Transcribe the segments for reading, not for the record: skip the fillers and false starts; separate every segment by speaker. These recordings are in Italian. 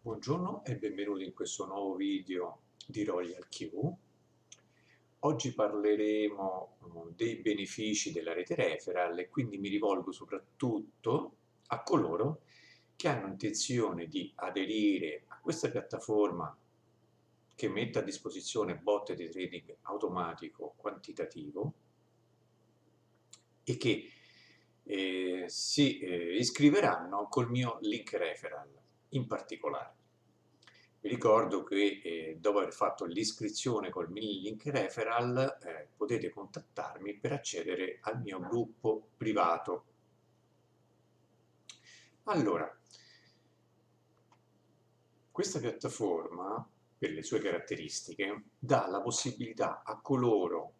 Speaker 1: Buongiorno e benvenuti in questo nuovo video di Royal Q. Oggi parleremo dei benefici della rete referral e quindi mi rivolgo soprattutto a coloro che hanno intenzione di aderire a questa piattaforma che mette a disposizione bot di trading automatico quantitativo e che si iscriveranno col mio link referral in particolare. Vi ricordo che dopo aver fatto l'iscrizione col mio link referral potete contattarmi per accedere al mio gruppo privato. Allora, questa piattaforma, per le sue caratteristiche, dà la possibilità a coloro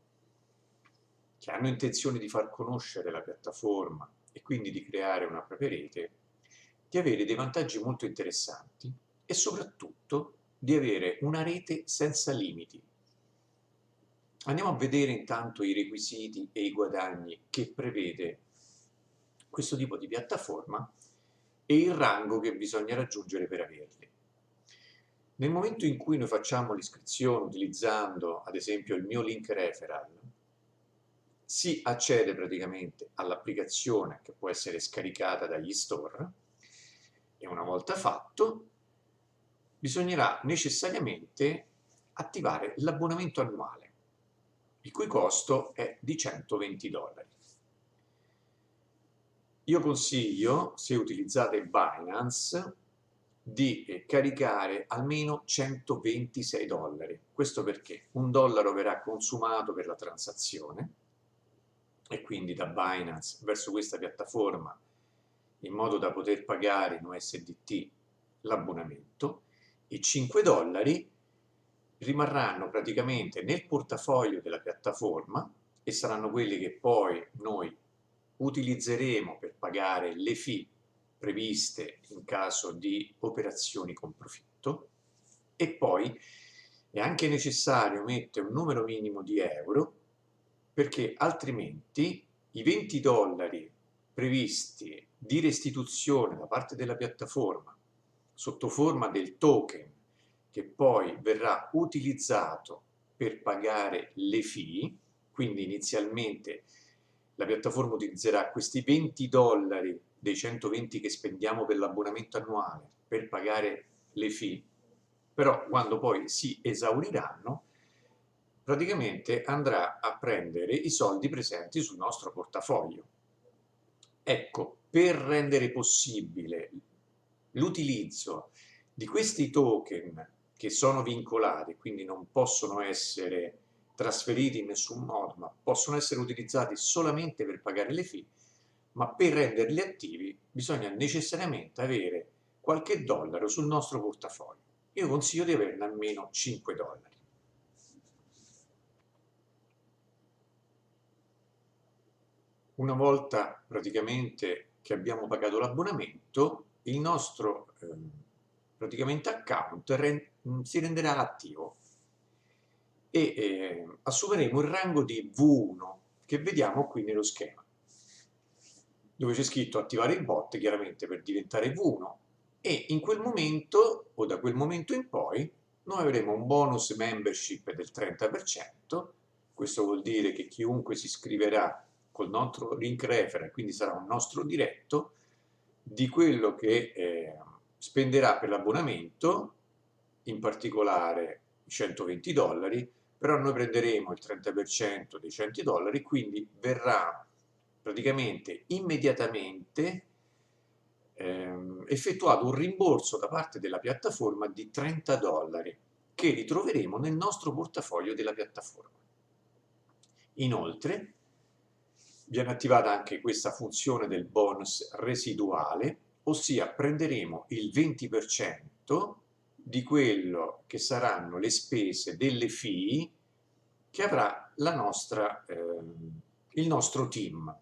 Speaker 1: che hanno intenzione di far conoscere la piattaforma e quindi di creare una propria rete, di avere dei vantaggi molto interessanti e soprattutto di avere una rete senza limiti. Andiamo a vedere intanto i requisiti e i guadagni che prevede questo tipo di piattaforma e il rango che bisogna raggiungere per averli. Nel momento in cui noi facciamo l'iscrizione utilizzando ad esempio il mio link referral, si accede praticamente all'applicazione che può essere scaricata dagli store e una volta fatto bisognerà necessariamente attivare l'abbonamento annuale, il cui costo è di $120. Io consiglio, se utilizzate Binance, di caricare almeno $126. Questo perché $1 verrà consumato per la transazione e quindi da Binance verso questa piattaforma in modo da poter pagare in USDT l'abbonamento e $5 rimarranno praticamente nel portafoglio della piattaforma e saranno quelli che poi noi utilizzeremo per pagare le fee previste in caso di operazioni con profitto e poi è anche necessario mettere un numero minimo di euro perché altrimenti i $20 previsti di restituzione da parte della piattaforma sotto forma del token che poi verrà utilizzato per pagare le fee, quindi inizialmente la piattaforma utilizzerà questi $20 dei 120 che spendiamo per l'abbonamento annuale per pagare le fee, però quando poi si esauriranno praticamente andrà a prendere i soldi presenti sul nostro portafoglio. Ecco, per rendere possibile l'utilizzo di questi token che sono vincolati, quindi non possono essere trasferiti in nessun modo, ma possono essere utilizzati solamente per pagare le fee, ma per renderli attivi bisogna necessariamente avere qualche dollaro sul nostro portafoglio. Io consiglio di averne almeno $5. Una volta praticamente che abbiamo pagato l'abbonamento, il nostro praticamente account si renderà attivo e assumeremo il rango di V1 che vediamo qui nello schema, dove c'è scritto attivare il bot chiaramente per diventare V1 e in quel momento o da quel momento in poi noi avremo un bonus membership del 30%. Questo vuol dire che chiunque si iscriverà col nostro link referral, quindi sarà un nostro diretto, di quello che spenderà per l'abbonamento, in particolare i $120, però noi prenderemo il 30% dei $100, quindi verrà praticamente immediatamente effettuato un rimborso da parte della piattaforma di $30 che ritroveremo nel nostro portafoglio della piattaforma. Inoltre viene attivata anche questa funzione del bonus residuale, ossia prenderemo il 20% di quello che saranno le spese delle fee che avrà il nostro team.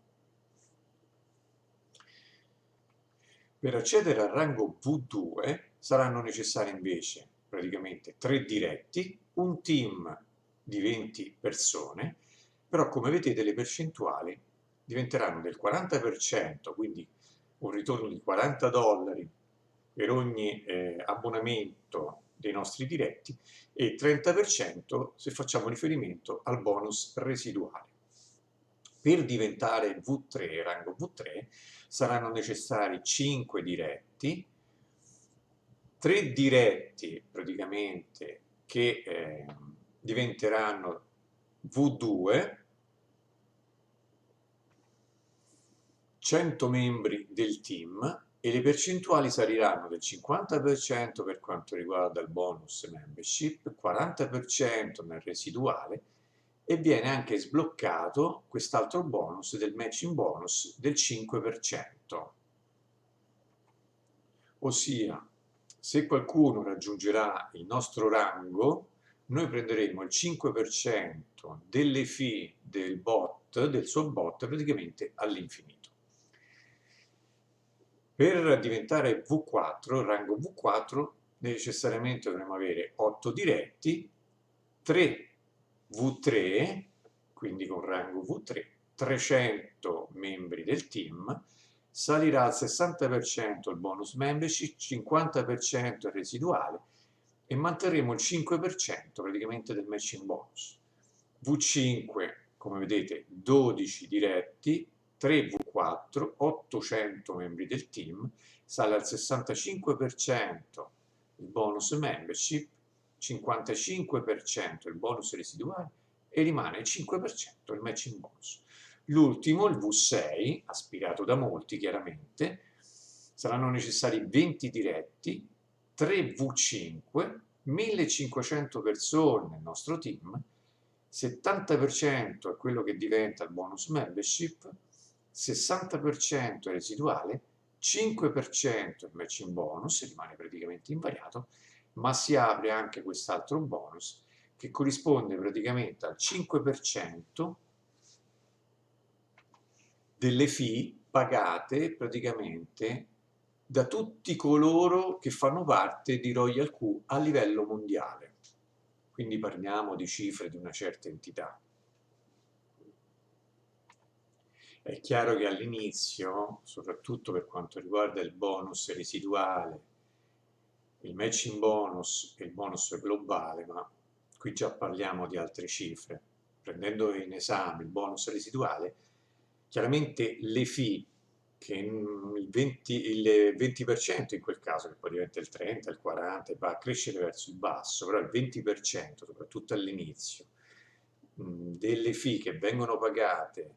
Speaker 1: Per accedere al rango V2 saranno necessari invece praticamente 3 diretti, un team di 20 persone, però come vedete le percentuali diventeranno del 40%, quindi un ritorno di $40 per ogni abbonamento dei nostri diretti e 30% se facciamo riferimento al bonus residuale. Per diventare V3, rango V3, saranno necessari 5 diretti, 3 diretti praticamente che diventeranno V2, 100 membri del team e le percentuali saliranno del 50% per quanto riguarda il bonus membership, 40% nel residuale e viene anche sbloccato quest'altro bonus del matching bonus del 5%. Ossia, se qualcuno raggiungerà il nostro rango, noi prenderemo il 5% delle fee del bot, del suo bot, praticamente all'infinito. Per diventare V4, rango V4, necessariamente dovremo avere 8 diretti, 3 V3, quindi con rango V3, 300 membri del team, salirà al 60% il bonus membership, 50% il residuale e manterremo il 5% praticamente del matching bonus. V5, come vedete, 12 diretti, 3 V4, 800 membri del team, sale al 65% il bonus membership, 55% il bonus residuale e rimane il 5% il matching bonus. L'ultimo, il V6, aspirato da molti chiaramente, saranno necessari 20 diretti, 3 V5, 1500 persone nel nostro team, 70% è quello che diventa il bonus membership, 60% è residuale, 5% il matching bonus, rimane praticamente invariato, ma si apre anche quest'altro bonus che corrisponde praticamente al 5% delle fee pagate praticamente da tutti coloro che fanno parte di Royal Q a livello mondiale. Quindi parliamo di cifre di una certa entità. È chiaro che all'inizio, soprattutto per quanto riguarda il bonus residuale, il matching bonus e il bonus globale, ma qui già parliamo di altre cifre, prendendo in esame il bonus residuale, chiaramente le fee, che il 20% in quel caso, che poi diventa il 30, il 40, va a crescere verso il basso, però il 20%, soprattutto all'inizio, delle fee che vengono pagate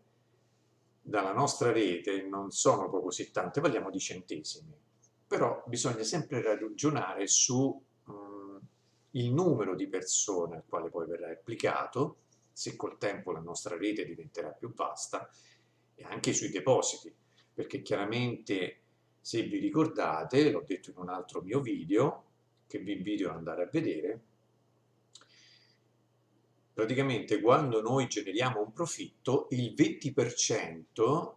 Speaker 1: dalla nostra rete non sono poi così tante, parliamo di centesimi, però bisogna sempre ragionare su il numero di persone al quale poi verrà applicato, se col tempo la nostra rete diventerà più vasta, e anche sui depositi, perché chiaramente se vi ricordate, l'ho detto in un altro mio video, che vi invito ad andare a vedere, praticamente quando noi generiamo un profitto, il 20%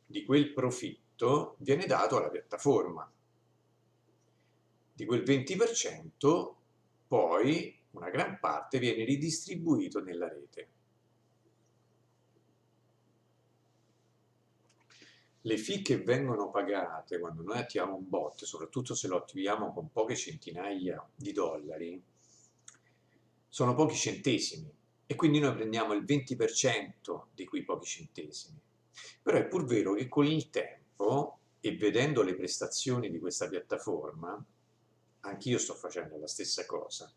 Speaker 1: di quel profitto viene dato alla piattaforma. Di quel 20% poi una gran parte viene ridistribuito nella rete. Le fee che vengono pagate quando noi attiviamo un bot, soprattutto se lo attiviamo con poche centinaia di dollari, sono pochi centesimi e quindi noi prendiamo il 20% di quei pochi centesimi. Però è pur vero che con il tempo e vedendo le prestazioni di questa piattaforma, anch'io sto facendo la stessa cosa,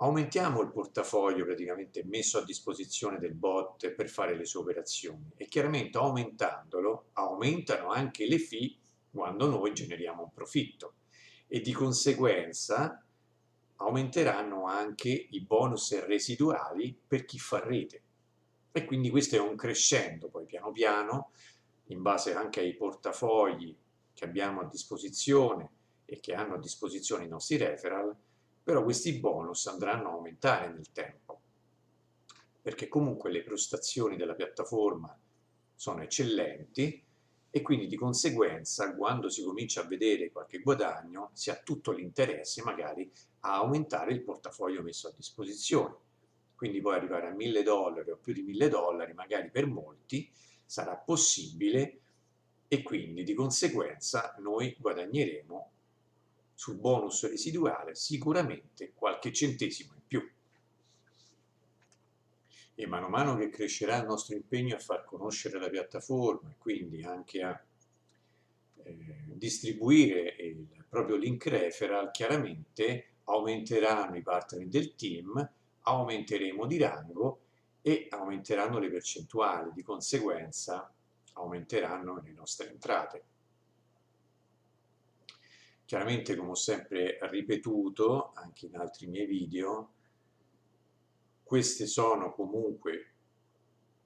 Speaker 1: aumentiamo il portafoglio praticamente messo a disposizione del bot per fare le sue operazioni e chiaramente aumentandolo aumentano anche le fee quando noi generiamo un profitto e di conseguenza aumenteranno anche i bonus residuali per chi fa rete e quindi questo è un crescendo poi piano piano in base anche ai portafogli che abbiamo a disposizione e che hanno a disposizione i nostri referral, però questi bonus andranno a aumentare nel tempo, perché comunque le prestazioni della piattaforma sono eccellenti e quindi di conseguenza quando si comincia a vedere qualche guadagno si ha tutto l'interesse magari a aumentare il portafoglio messo a disposizione. Quindi poi arrivare a $1000 o più di $1000, magari per molti sarà possibile e quindi di conseguenza noi guadagneremo sul bonus residuale sicuramente qualche centesimo in più. E mano a mano che crescerà il nostro impegno a far conoscere la piattaforma e quindi anche a distribuire il proprio link referral, chiaramente aumenteranno i partner del team, aumenteremo di rango e aumenteranno le percentuali, di conseguenza aumenteranno le nostre entrate. Chiaramente, come ho sempre ripetuto anche in altri miei video, questi sono comunque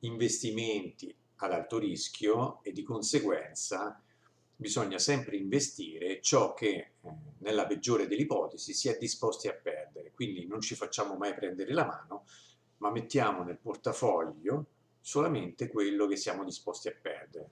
Speaker 1: investimenti ad alto rischio e di conseguenza bisogna sempre investire ciò che nella peggiore delle ipotesi si è disposti a perdere. Quindi non ci facciamo mai prendere la mano, ma mettiamo nel portafoglio solamente quello che siamo disposti a perdere.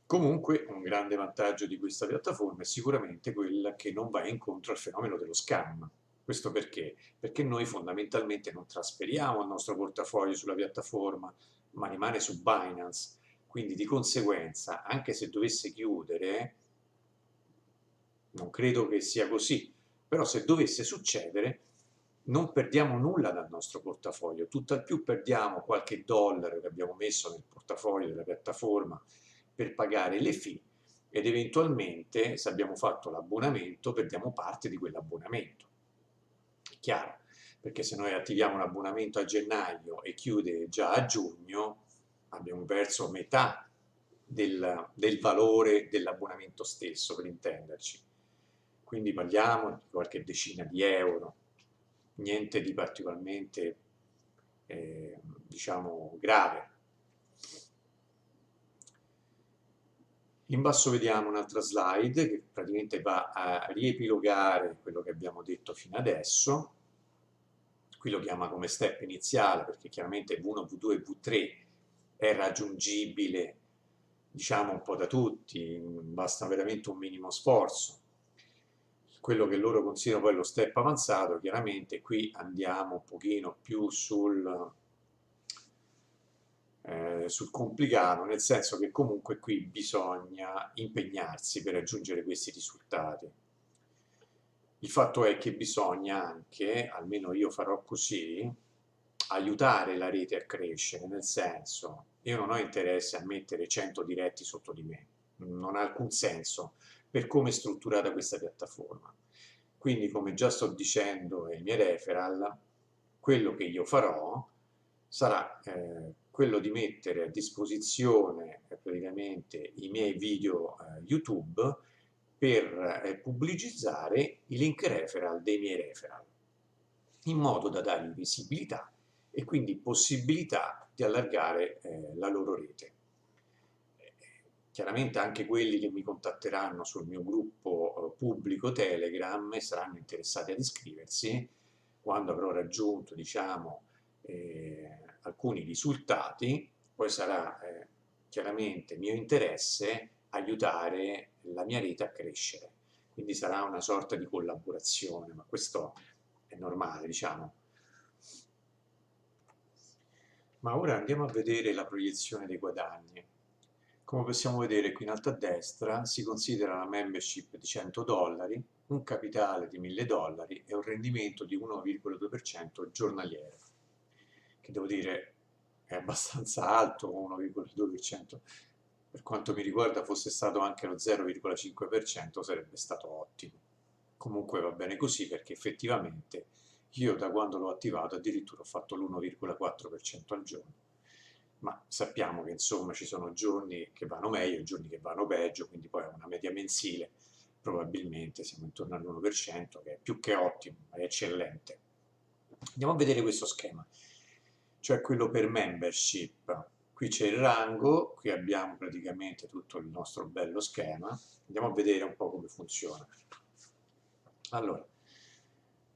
Speaker 1: Comunque un grande vantaggio di questa piattaforma è sicuramente quella che non va incontro al fenomeno dello scam. Questo perché? Perché noi fondamentalmente non trasferiamo il nostro portafoglio sulla piattaforma, ma rimane su Binance. Quindi di conseguenza, anche se dovesse chiudere, non credo che sia così, però se dovesse succedere, non perdiamo nulla dal nostro portafoglio, tutt'al più perdiamo qualche dollaro che abbiamo messo nel portafoglio della piattaforma per pagare le fee ed eventualmente, se abbiamo fatto l'abbonamento, perdiamo parte di quell'abbonamento. Chiaro, perché se noi attiviamo un abbonamento a gennaio e chiude già a giugno, abbiamo perso metà del valore dell'abbonamento stesso, per intenderci. Quindi parliamo di qualche decina di euro, niente di particolarmente, diciamo, grave. In basso vediamo un'altra slide che praticamente va a riepilogare quello che abbiamo detto fino adesso. Qui lo chiama come step iniziale perché chiaramente V1, V2 e V3 è raggiungibile, diciamo, un po' da tutti, basta veramente un minimo sforzo. Quello che loro considerano poi lo step avanzato, chiaramente qui andiamo un pochino più sul complicato, nel senso che comunque qui bisogna impegnarsi per raggiungere questi risultati. Il fatto è che bisogna anche, almeno io farò così, aiutare la rete a crescere, nel senso, io non ho interesse a mettere 100 diretti sotto di me, non ha alcun senso per come è strutturata questa piattaforma. Quindi, come già sto dicendo ai miei referral, quello che io farò sarà quello di mettere a disposizione praticamente i miei video YouTube per pubblicizzare i link referral dei miei referral, in modo da dargli visibilità e quindi possibilità di allargare la loro rete. Chiaramente anche quelli che mi contatteranno sul mio gruppo pubblico Telegram saranno interessati ad iscriversi quando avrò raggiunto, diciamo, alcuni risultati. Poi sarà chiaramente mio interesse aiutare la mia rete a crescere, quindi sarà una sorta di collaborazione, ma questo è normale, diciamo. Ma ora andiamo a vedere la proiezione dei guadagni. Come possiamo vedere qui in alto a destra si considera la membership di 100 dollari, un capitale di 1000 dollari e un rendimento di 1,2% giornaliero, che devo dire è abbastanza alto, 1,2%. Per quanto mi riguarda fosse stato anche lo 0,5% sarebbe stato ottimo. Comunque va bene così perché effettivamente io da quando l'ho attivato addirittura ho fatto l'1,4% al giorno. Ma sappiamo che insomma ci sono giorni che vanno meglio e giorni che vanno peggio, quindi poi a una media mensile probabilmente siamo intorno all'1%, che è più che ottimo, è eccellente. Andiamo a vedere questo schema, cioè quello per membership. Qui c'è il rango, qui abbiamo praticamente tutto il nostro bello schema. Andiamo a vedere un po' come funziona. Allora,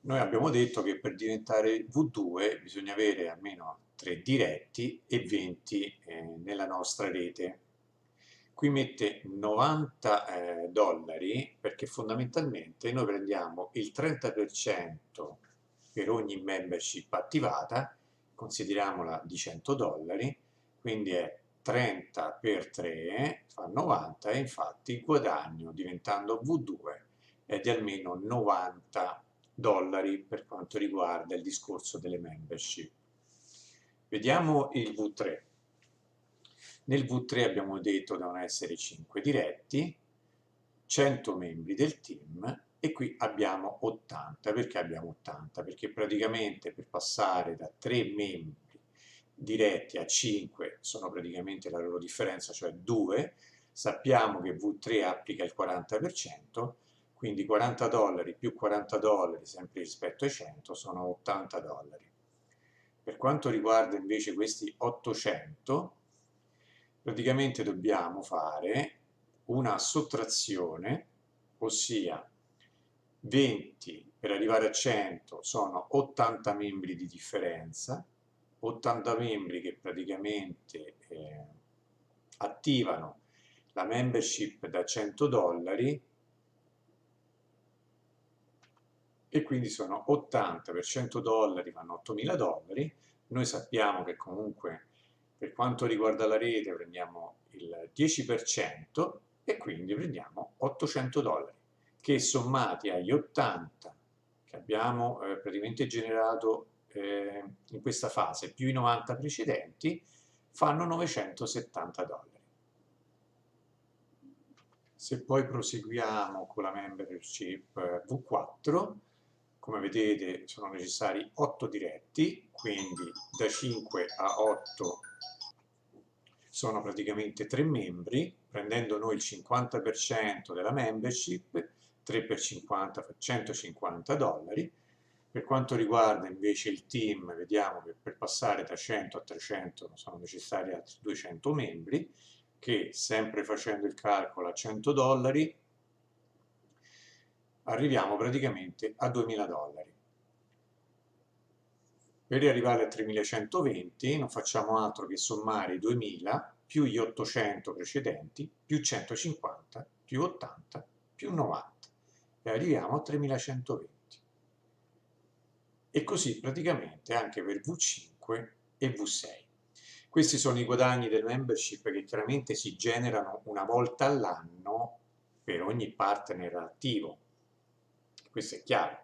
Speaker 1: noi abbiamo detto che per diventare V2 bisogna avere almeno 3 diretti e 20 nella nostra rete. Qui mette 90 dollari perché fondamentalmente noi prendiamo il 30% per ogni membership attivata, consideriamola di 100 dollari, quindi è 30 per 3 fa 90 e infatti il guadagno diventando V2 è di almeno 90 dollari per quanto riguarda il discorso delle membership. Vediamo il V3. Nel V3 abbiamo detto devono essere 5 diretti, 100 membri del team e qui abbiamo 80. Perché abbiamo 80? Perché praticamente per passare da 3 membri diretti a 5 sono praticamente la loro differenza, cioè 2. Sappiamo che V3 applica il 40%, quindi 40 dollari più 40 dollari sempre rispetto ai 100 sono 80 dollari. Per quanto riguarda invece questi 800, praticamente dobbiamo fare una sottrazione, ossia 20 per arrivare a 100 sono 80 membri di differenza, 80 membri che praticamente attivano la membership da 100 dollari e quindi sono 80 per 100 dollari fanno 8.000 dollari. Noi sappiamo che comunque per quanto riguarda la rete prendiamo il 10% e quindi prendiamo 800 dollari che sommati agli 80 che abbiamo praticamente generato in questa fase più i 90 precedenti fanno 970 dollari. Se poi proseguiamo con la membership V4, come vedete sono necessari 8 diretti, quindi da 5 a 8 sono praticamente 3 membri, prendendo noi il 50% della membership, 3 per 50 fa 150 dollari. Per quanto riguarda invece il team, vediamo che per passare da 100 a 300 sono necessari altri 200 membri, che sempre facendo il calcolo a 100 dollari arriviamo praticamente a 2000 dollari. Per arrivare a 3120 non facciamo altro che sommare i 2000 più gli 800 precedenti più 150 più 80 più 90 e arriviamo a 3120. E così praticamente anche per V5 e V6. Questi sono i guadagni del membership che chiaramente si generano una volta all'anno per ogni partner attivo. Questo è chiaro.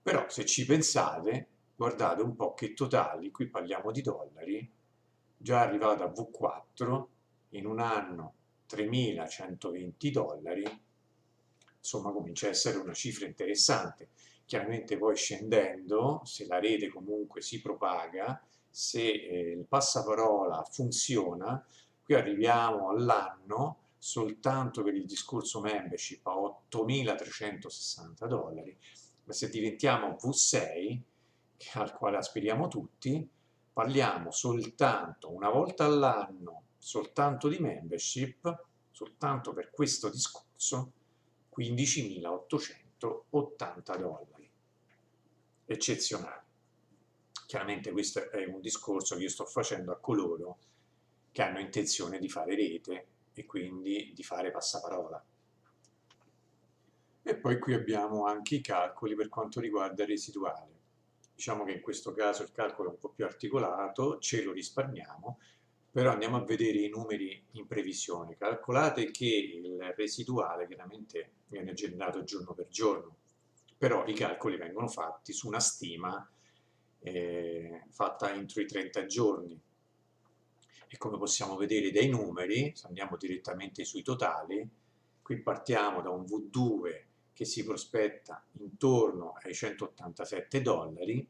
Speaker 1: Però se ci pensate, guardate un po' che totali, qui parliamo di dollari, già arrivato a V4, in un anno 3.120 dollari, insomma comincia a essere una cifra interessante. Chiaramente poi scendendo, se la rete comunque si propaga, se il passaparola funziona, qui arriviamo all'anno soltanto per il discorso membership a 8.360 dollari, ma se diventiamo V6, al quale aspiriamo tutti, parliamo soltanto una volta all'anno, soltanto di membership, soltanto per questo discorso, 15.880 dollari. Eccezionale. Chiaramente questo è un discorso che io sto facendo a coloro che hanno intenzione di fare rete e quindi di fare passaparola. E poi qui abbiamo anche i calcoli per quanto riguarda il residuale. Diciamo che in questo caso il calcolo è un po' più articolato, ce lo risparmiamo, però andiamo a vedere i numeri in previsione. Calcolate che il residuale chiaramente viene generato giorno per giorno, però i calcoli vengono fatti su una stima fatta entro i 30 giorni. E come possiamo vedere dai numeri, se andiamo direttamente sui totali, qui partiamo da un V2 che si prospetta intorno ai 187 dollari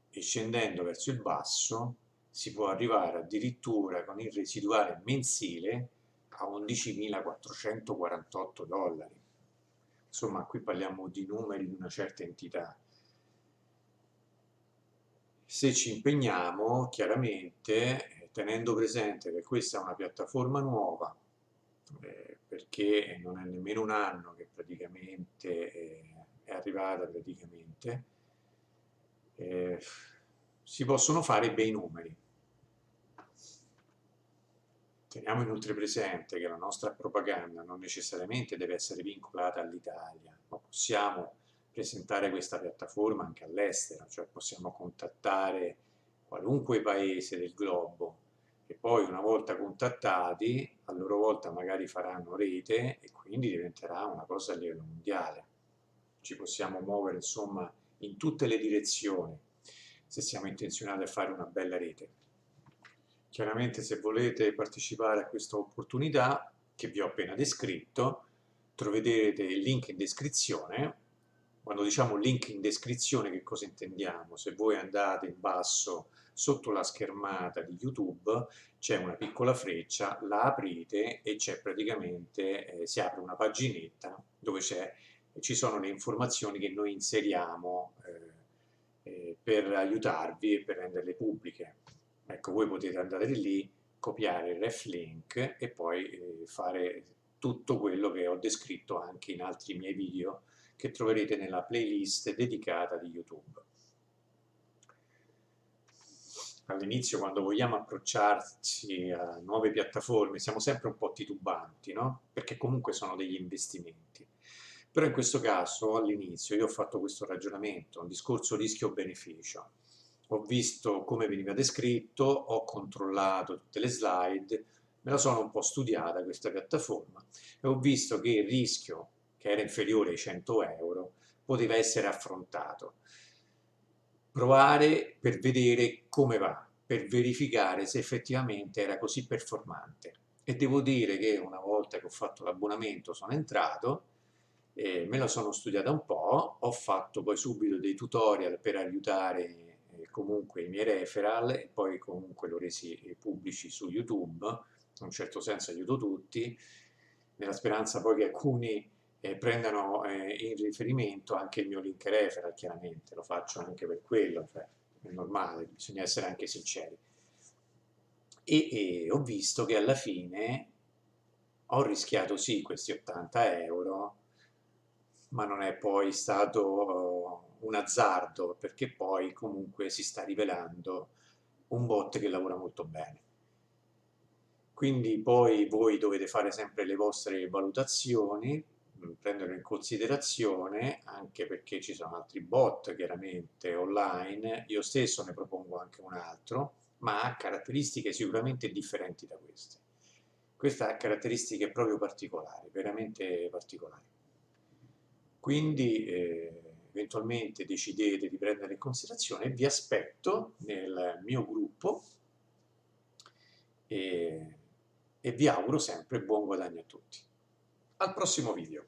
Speaker 1: e scendendo verso il basso si può arrivare addirittura con il residuale mensile a 11.448 dollari. Insomma, qui parliamo di numeri di una certa entità. Se ci impegniamo, chiaramente, tenendo presente che questa è una piattaforma nuova, perché non è nemmeno un anno che praticamente è arrivata praticamente, si possono fare bei numeri. Teniamo inoltre presente che la nostra propaganda non necessariamente deve essere vincolata all'Italia, ma possiamo presentare questa piattaforma anche all'estero, cioè possiamo contattare qualunque paese del globo che poi una volta contattati, a loro volta magari faranno rete e quindi diventerà una cosa a livello mondiale. Ci possiamo muovere insomma in tutte le direzioni se siamo intenzionati a fare una bella rete. Chiaramente se volete partecipare a questa opportunità che vi ho appena descritto, troverete il link in descrizione. Quando diciamo link in descrizione, che cosa intendiamo? Se voi andate in basso sotto la schermata di YouTube c'è una piccola freccia, la aprite e c'è praticamente, si apre una paginetta dove ci sono le informazioni che noi inseriamo per aiutarvi e per renderle pubbliche. Ecco, voi potete andare lì, copiare il ref link e poi fare tutto quello che ho descritto anche in altri miei video che troverete nella playlist dedicata di YouTube. All'inizio, quando vogliamo approcciarci a nuove piattaforme, siamo sempre un po' titubanti, no? Perché comunque sono degli investimenti. Però in questo caso, all'inizio, io ho fatto questo ragionamento, un discorso rischio-beneficio. Ho visto come veniva descritto, ho controllato tutte le slide, me la sono un po' studiata questa piattaforma e ho visto che il rischio, che era inferiore ai 100 euro, poteva essere affrontato. Provare per vedere come va, per verificare se effettivamente era così performante. E devo dire che una volta che ho fatto l'abbonamento sono entrato, me la sono studiata un po', ho fatto poi subito dei tutorial per aiutare comunque i miei referral e poi comunque l'ho resi pubblici su YouTube, in un certo senso aiuto tutti, nella speranza poi che alcuni prendano in riferimento anche il mio link referral, chiaramente, lo faccio anche per quello, cioè è normale, bisogna essere anche sinceri. E ho visto che alla fine ho rischiato sì questi 80 euro, ma non è poi stato un azzardo, perché poi comunque si sta rivelando un bot che lavora molto bene. Quindi poi voi dovete fare sempre le vostre valutazioni, prenderlo in considerazione, anche perché ci sono altri bot chiaramente online, io stesso ne propongo anche un altro, ma ha caratteristiche sicuramente differenti da queste. Questa ha caratteristiche proprio particolari, veramente particolari. Quindi eventualmente decidete di prendere in considerazione e vi aspetto nel mio gruppo e vi auguro sempre buon guadagno a tutti. Al prossimo video.